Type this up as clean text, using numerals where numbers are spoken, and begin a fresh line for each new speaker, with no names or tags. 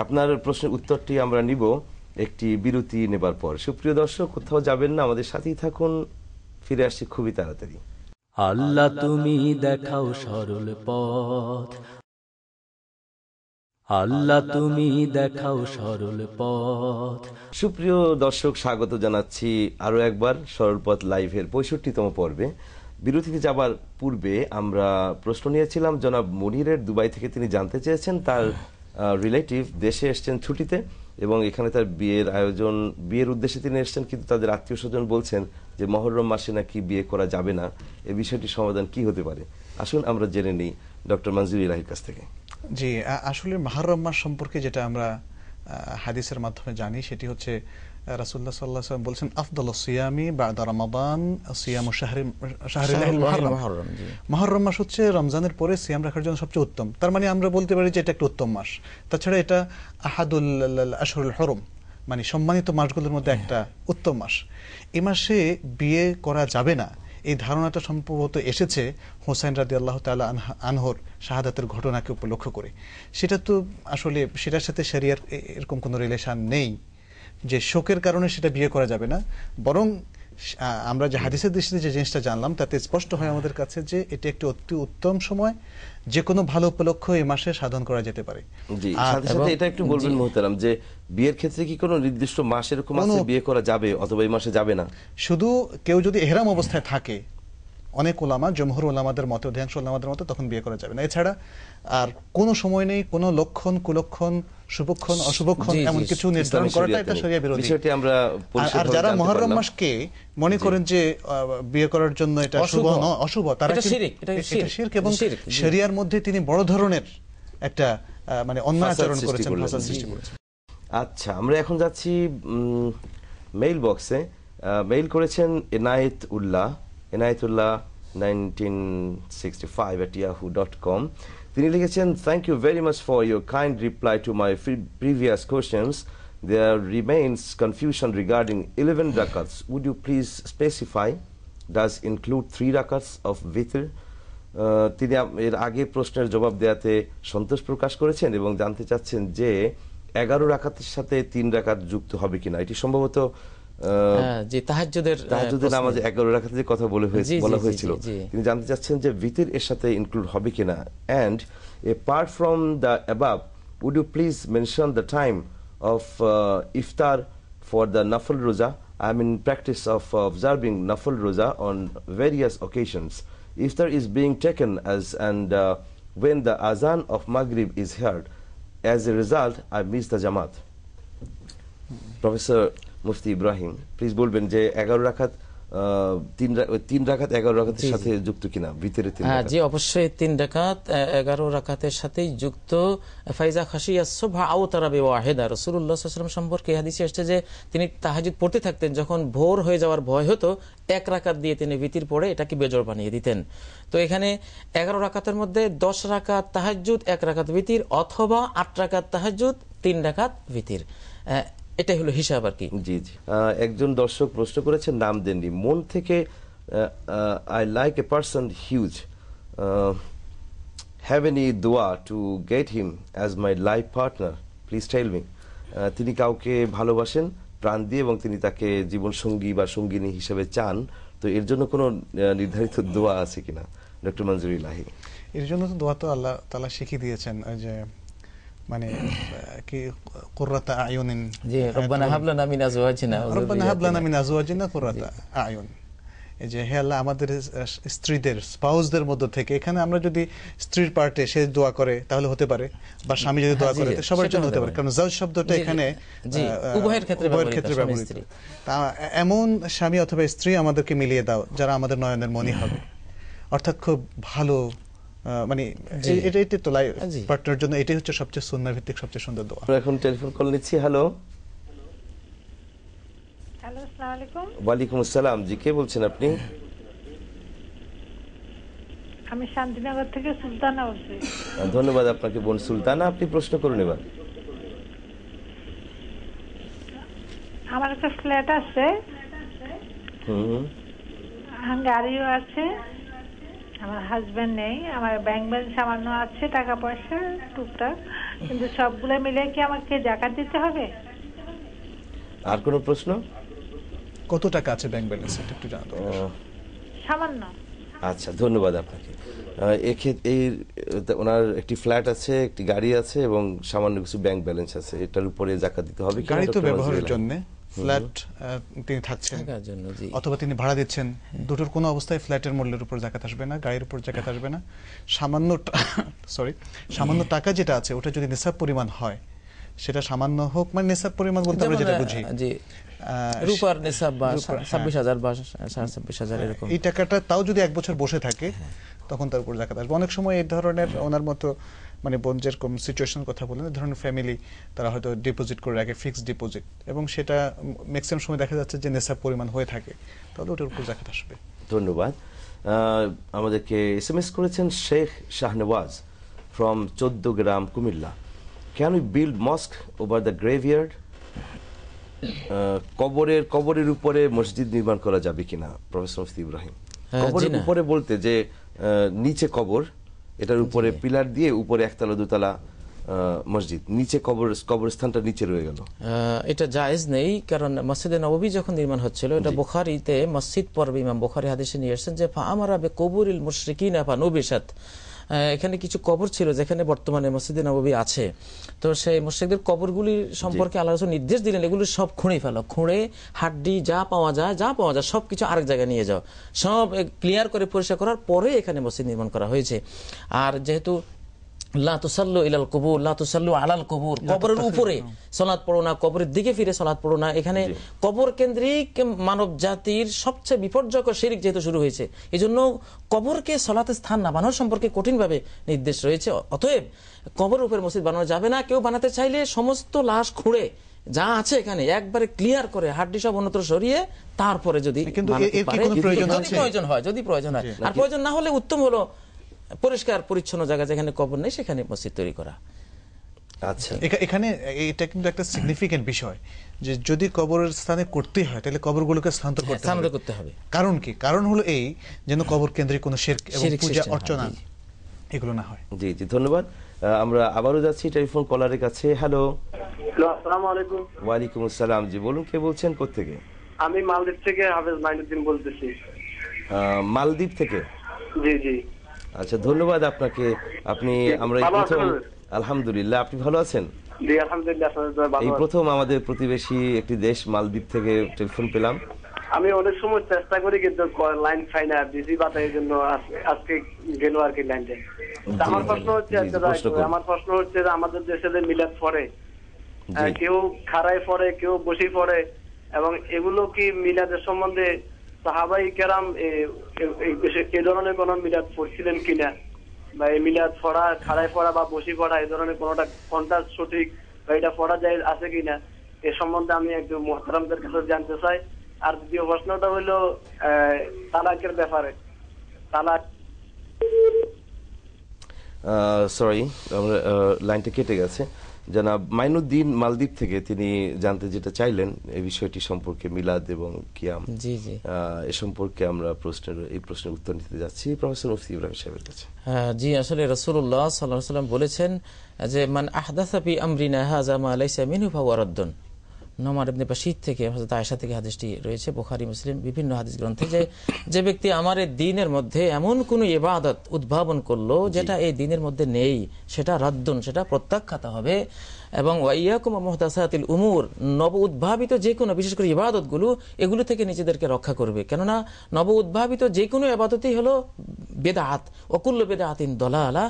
আপনার প্রশ্নের উত্তরটি আমরা নিব একটি বিরতি নেবার পর। সুপ্রিয় দর্শক, কোথাও যাবেন না, আমাদের সাথেই থাকুন, ফিরে আসছি খুবই তাড়াতাড়ি।
আল্লাহ তুমি দেখাও সরল পথ, আল্লাহ তুমি দেখাও সরল পথ।
সুপ্রিয় দর্শক, স্বাগত জানাচ্ছি আরো একবার সরল পথ লাইভের 65তম পর্বে। বিরতিতে যাবার পূর্বে আমরা প্রশ্ন নিয়েছিলাম জনাব মনিরের, দুবাই থেকে তিনি জানতে চেয়েছেন তার রিলেটিভ দেশে এসছেন ছুটিতে এবং এখানে তার বিয়ের আয়োজন, বিয়ের উদ্দেশ্যে তিনি এসছেন, কিন্তু তাদের আত্মীয় স্বজন বলছেন যে মহররম মাসে নাকি বিয়ে করা যাবে না। এই বিষয়টির সমাধান কি হতে পারে? আসুন আমরা জেনে নিই ডক্টর মঞ্জুর ইলাহির কাছ থেকে।
জি, আসলে মুহররম মাস সম্পর্কে যেটা আমরা হাদিসের মাধ্যমে জানি সেটি হচ্ছে রাসূলুল্লাহ সাল্লাল্লাহু আলাইহি ওয়াসাল্লাম বলেছেন আফদালুস সিয়ামি বা'দা রমাদান সিয়ামু শাহরিল মুহররম। মুহররম মাস হচ্ছে রমজানের পরে সিয়াম রাখার জন্য সবচেয়ে উত্তম। তার মানে আমরা বলতে পারি যে এটা একটা উত্তম মাস। তাছাড়া এটা আহাদুল আশহুরুল হুরুম, মানে সম্মানিত মাসগুলোর মধ্যে একটা উত্তম মাস। এই মাসে বিয়ে করা যাবে না, এই ধারণাটা সম্ভবত এসেছে হোসাইন রাদিয়াল্লাহু তাআলা আনহুর শাহাদাতের ঘটনাকে উপলক্ষ করে। সেটা তো আসলে সেটার সাথে শরিয়ার এরকম কোনো রিলেশন নেই যে শোকের কারণে সেটা বিয়ে করা যাবে না। বরং আমরা যে হাদিসের দৃষ্টিতে যে জিনিসটা জানলাম তাতে স্পষ্ট হয় আমাদের কাছে যে এটা একটি অতি উত্তম সময়, যে কোনো ভালো উপলক্ষ এই মাসে সাধন করা যেতে পারে।
জি, সাথে সাথে এটা একটু বলবেন মুহতারাম যে বিয়ের ক্ষেত্রে কি কোনো নির্দিষ্ট মাস এরকম আছে বিয়ে করা যাবে অথবা এই মাসে যাবে না?
শুধু কেউ যদি ইহরাম অবস্থায় থাকে, অনেক ওলামা, জমহুর ওলামাদের মতে, অধিকাংশ ওলামাদের মতে, তখন বিয়ে করা যাবে না। এছাড়া আর কোনো সময় নেই, কোনো লক্ষণ, কুলক্ষণ, শুভক্ষণ, অশুভক্ষণ এমন কিছু নির্ধারণ করাটা এটা শরিয়া বিরোধী। আর যারা মুহররম মাসকে মনে করেন যে বিয়ে করার জন্য এটা শুভ নয়, অশুভ, তারা এটা শিরক এবং শরিয়ার মধ্যে তিনি বড় ধরনের একটা মানে অন্যায় আচরণ করেছেন, ফাসাদ সৃষ্টি করেছেন।
আচ্ছা, আমরা এখন যাচ্ছি মেইল বক্সে। মেইল করেছেন এনায়েতুল্লাহ 1965 @ তিনি লিখেছেন, thank you very much for your kind reply to my previous questions. There remains confusion regarding 11 রাকাতস। Would you please specify does include 3 রাকাতস অফ ভিতর? তিনি এর আগে প্রশ্নের জবাব দেওয়াতে সন্তোষ প্রকাশ করেছেন এবং জানতে চাচ্ছেন যে 11 রাকাতের সাথে 3 রাকাত যুক্ত হবে কিনা। এটি সম্ভবত
তাহাজ্জুদের
নামাজে 11 রাকাতের কথা বলা হয়েছিল। তিনি জানতে চাচ্ছেন যে ভিতর এর সাথে ইনক্লুড হবে কিনা। And apart from the above, would you please mention the time of iftar for the nafil roza? I am in practice of observing nafil roza on various occasions. Iftar is being taken as and when the azan of Maghrib is heard. As a result, I miss the Jamaat. Professor Mufti Ibrahim, please বলবেন যে 11 রাকাত 3 রাকাত 11 রাকাতের সাথে যুক্ত কিনা, ভিতরে 3 রাকাত?
জি, অবশ্যই 3 রাকাত 11 রাকাতের সাথেই যুক্ত। ফাইজা খাশিয়াস সুবহা আও তারাবি ওয়াহিদা, রাসূলুল্লাহ সাল্লাল্লাহু আলাইহি ওয়াসাল্লাম সম্পর্কে হাদিসে এসেছে যে তিনি তাহাজ্জুদ পড়তে থাকতেন, যখন ভোর হয়ে যাওয়ার ভয় হতো 1 রাকাত দিয়ে তিনি ভিতর পড়ে এটাকে বেজোড় বানিয়ে দিতেন। তো এখানে 11 রাকাতের মধ্যে 10 রাকাত তাহাজ্জুদ, 1 রাকাত ভিতর, অথবা 8 রাকাত তাহাজ্জুদ, 3 রাকাত ভিতর, এটাই হলো হিসাব আর কি।
জি জি। একজন দর্শক প্রশ্ন করেছেন, নাম দেননি, মন থেকে, I like a person huge, have any দোয়া to get him as my life partner, please tell me. তিনি কাউকে ভালোবাসেন প্রাণ দিয়ে এবং তিনি তাকে জীবন সঙ্গী বা সঙ্গিনী হিসেবে চান, তো এর জন্য কোনো নির্ধারিত দোয়া আছে কিনা ডক্টর মঞ্জুর ইলাহি?
এর জন্য তো দোয়া তো আল্লাহ তাআলা শিখিয়ে দিয়েছেন, যে মানে কি কুররাতা আয়ুনিন,
জি, রব্বানা হাব লানা মিন আজওয়াজিনা কুররাতা আয়ুন। এই যে হে আল্লাহ, আমাদের স্ত্রীদের, স্পাউসদের মধ্য থেকে, এখানে আমরা যদি স্ত্রীর পার্টে সে দোয়া করে তাহলে হতে পারে, বা স্বামী যদি দোয়া করে সবার জন্য হতে পারে, কারণ জাওজ শব্দটা এখানে উভয়ের ক্ষেত্রে
ব্যবহৃত। তা এমন স্বামী অথবা স্ত্রী আমাদেরকে মিলিয়ে দাও যারা আমাদের নয়নের মনি হবে, অর্থাৎ খুব ভালো, মানে এটাই তো লাইফ পার্টনারের জন্য এটাই হচ্ছে সবচেয়ে সুন্নাহ ভিত্তিক সবচেয়ে সুন্দর দোয়া।
এখন টেলিফোন কল নিচ্ছি। হ্যালো।
হ্যালো, আসসালামু আলাইকুম।
ওয়ালাইকুম আসসালাম। জি, কে বলছেন আপনি?
আমি শান্তিনগর থেকে সুলতানা বলছি।
ধন্যবাদ আপনাকে বোন সুলতানা, আপনি প্রশ্ন করুন এবার।
আমার একটা ফ্ল্যাট আছে, গাড়িও আছে, আমার হাজবেন্ড নেই, আমার ব্যাংক ব্যালেন্স সামান্য আছে, টাকা পয়সা টুকটাক, কিন্তু সবগুলো মিলে কি আমাকে যাকাত দিতে হবে?
আর কোনো প্রশ্ন?
কত টাকা আছে ব্যাংক ব্যালেন্স একটু জানাতে হবে।
সামান্য।
আচ্ছা, ধন্যবাদ আপনাকে। এই ওনার একটি ফ্ল্যাট আছে, একটি গাড়ি আছে এবং সামান্য কিছু ব্যাংক ব্যালেন্স আছে, এটার উপরে যাকাত দিতে হবে?
গাড়ি তো ব্যবহারের জন্য, ফ্ল্যাট তিনি থাকছেন অথবা তিনি ভাড়া দিচ্ছেন, দুটোর কোনো অবস্থায় ফ্ল্যাটের মূল্যের উপর যাকাত আসবে না, গাড়ির উপর যাকাত আসবে না। সামান্য টাকা যেটা আছে ওটা যদি নিসাব পরিমাণ হয়, সেটা সামান্য হোক, মানে নিসাব পরিমাণ বলতে আমরা যেটা বুঝি
রূপার নিসাব বা 26,000 বা 26,000 এরকম,
এই টাকাটা তাও যদি 1 বছর বসে থাকে তখন তার উপর যাকাত আসবে। অনেক সময় এই ধরনের ওনার মতো মানে বোন যেরকম সিচুয়েশন কথা বলেন, এই ধরনের ফ্যামিলি তারা হয়তো ডিপোজিট করে রাখে, ফিক্সড ডিপোজিট, এবং সেটা ম্যাক্সিমাম সময় দেখা যাচ্ছে যে নেশাব পরিমাণ হয়ে থাকে, তাহলে ওটার উপর যাকাত আসবে।
ধন্যবাদ। আমাদেরকে SMS করেছেন শেখ শাহনওয়াজ ফ্রম 14 গ্রাম, Comilla. Can we build mosque over the graveyard? কবরের উপরে মসজিদ নির্মাণ করা যাবে কিনা? প্রফেসর মুফতি ইব্রাহিম। কবরের উপরে বলতে যে নিচে কবর, এটার উপরে পিলার দিয়ে উপরে একতলা দুতলা মসজিদ, নিচে কবরস্থানটা নিচে রয়ে গেল,
এটা জায়েজ নেই। কারণ মসজিদে নববী যখন নির্মাণ হচ্ছিল, এটা বুখারীতে মসজিদ পর্বে ইমাম বুখারী হাদিসে নিয়ে এসেছেন যে ফাআমারা বিকুবুরিল মুশরিকিনা ফানুবিশাত, এখানে কিছু কবর ছিল যেখানে বর্তমানে মসজিদে নববী আছে, তো সেই মুশরিকদের কবরগুলির সম্পর্কে আল্লাহ রাসূল নির্দেশ দিলেন এগুলো সব খুঁড়ে ফেলো, খুঁড়ে হাড্ডি যা পাওয়া যায় সবকিছু আরেক জায়গায় নিয়ে যাও, সব ক্লিয়ার করে পরিষ্কার করার পরে এখানে মসজিদ নির্মাণ করা হয়েছে। আর যেহেতু লা তুসাল্লু ইলাল কুবুর লা তুসাল্লু আলাল কুবুর, কবরের উপরে সালাত পড়ো না, কবরের দিকে ফিরে সালাত পড়ো না, এখানে কবর কেন্দ্রিক মানব জাতির সবচেয়ে বিপর্যয়কর শিরক যেহেতু শুরু হয়েছে, এজন্য কবরকে সালাতের স্থান না বানানোর সম্পর্কে কঠিনভাবে নির্দেশ রয়েছে। অতএব কবরের উপরে মসজিদ বানানো যাবে না। কেউ বানাতে চাইলে সমস্ত লাশ খুঁড়ে যা আছে এখানে একবারে ক্লিয়ার করে হাড্ডি সব অন্যত্র সরিয়ে তারপরে যদি প্রয়োজন হয়, আর প্রয়োজন না হলে উত্তম হলো পরিষ্কার পরিচ্ছন্ন জায়গা যেখানে কবর নেই সেখানে মসজিদ তৈরি করা।
আচ্ছা,
এখানে এটা কিন্তু একটা সিগনিফিকেন্ট বিষয় যে যদি কবরের স্থানে করতে হয় তাহলে কবরগুলোকে স্থানান্তর করতে হবে। কারণ কি? কারণ হলো এই যেন কবর কেন্দ্রিক কোনো শিরক এবং পূজা অর্চনা এগুলো না হয়।
জি জি, ধন্যবাদ। আমরা আবারও যাচ্ছি টেলিফোন কলারের কাছে। হ্যালো,
আসসালামু আলাইকুম।
ওয়ালাইকুম আসসালাম। জি বলুন, কে বলছেন, কোত্থেকে?
আমি মালদ্বীপ থেকে হাফেজ মাইনুদ্দিন বলতেছি।
মালদ্বীপ থেকে?
জি জি।
আচ্ছা, ধন্যবাদ আপনাকে। আমরা এই প্রথম, আলহামদুলিল্লাহ, আপনি ভালো আছেন?
জি আলহামদুলিল্লাহ।
এই প্রথম আমাদের প্রতিবেশী একটি দেশ মালদ্বীপ থেকে টেলিফোন পেলাম।
আমি অনেক সময় চেষ্টা করি কিন্তু লাইন পাই না, বিজি বাতাসের জন্য আজকে গেল আর কি লাইনটা। আমার প্রশ্ন হচ্ছে যে আমাদের দেশে যে মিলাদ পড়ে, কেউ খাড়ায় পড়ে, কেউ বসে পড়ে, এবং এগুলো কি মিলাদের সম্বন্ধে সাহাবাই কেরাম এই ধরনের কোন মিলাদ পড়ছিলেন কিনা, বা এই মিলাদ পড়া, খাড়ায় পড়া বা বসে পড়া, এই ধরনের কোনটা সঠিক বা এটা পড়া যায় আছে কিনা, এ সম্বন্ধে আমি একজন মুহতারামদের কাছে জানতে চাই। আর দ্বিতীয় প্রশ্নটা হইল তালাকের ব্যাপারে। তালাক,
সরি, লাইনটা কেটে গেছে। জনাব মাইনুদ্দিন মালদ্বীপ থেকে তিনি জানতে যেটা চাইলেন এই বিষয়টি সম্পর্কে, মিলাদ এবং কিয়াম, এ সম্পর্কে আমরা এই প্রশ্নের উত্তর নিতে যাচ্ছি প্রফেসর মুফতি ইব্রাহিম সাহেবের কাছে।
জি, আসলে রাসূলুল্লাহ সাল্লাল্লাহু আলাইহি ওয়াসাল্লাম বলেছেন যে মান আহদাসা ফি আমরিনা হাযা মা লাইসা মিনহু ফাহুয়া রাদ্দুন। নোমান ইবনে বাশীর থেকে, হযরত আয়েশা থেকে হাদিসটি রয়েছে বুখারী মুসলিম বিভিন্ন হাদিস গ্রন্থে, যে ব্যক্তি আমার এই দ্বীনের মধ্যে এমন কোন ইবাদত উদ্ভাবন করলো যেটা এই দ্বীনের মধ্যে নেই, সেটা রাদ্দুন, সেটা প্রত্যাখ্যাত হবে। এবং ওয়াইয়াকুম মুহদাসাতিল উমুর, নব উদ্ভাবিত যে কোনো, বিশেষ করে ইবাদতগুলো, এগুলো থেকে নিজেদেরকে রক্ষা করবে। কেননা নব উদ্ভাবিত যে কোনো ইবাদতই হলো বিদআত, ওয়া কুল্লু বিদআতিন দালালা।